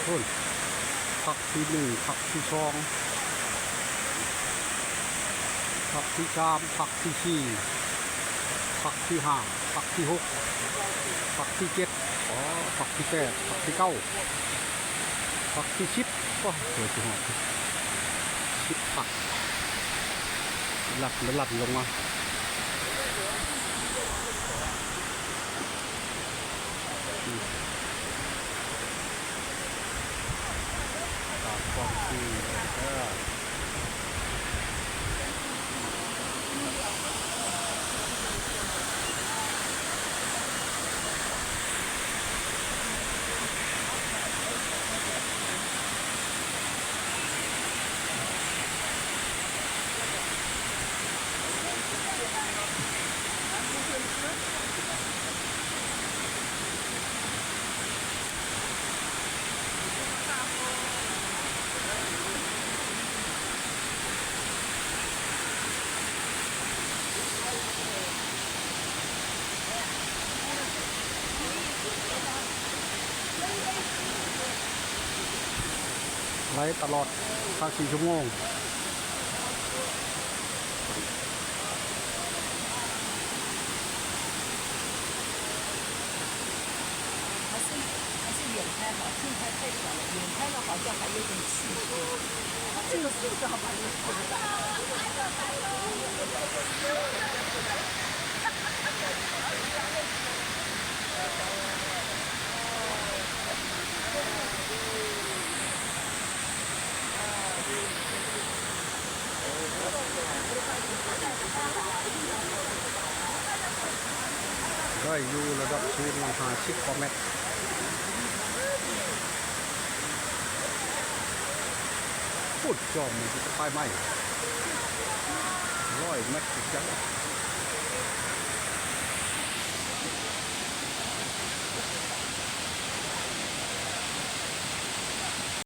พุ่นผักที่หนึ่งผักที่สองผักที่สามผักที่สี่ผักที่ห้าผักที่หกผักที่เจ็ดผักที่แปดผักที่เก้าผักที่10ก็เกิดที่หอด10ผักหลัดลงมาตามความที่ไล่ตลอด24 ชั่วโมง远拍好，近拍太小了，远拍了好像还有点气势。它这个速度好把你拍的。ได้อยู่ระดับสูง50 กว่าเมตรพูดจอมมันจะไปไหม100 เมตรจัง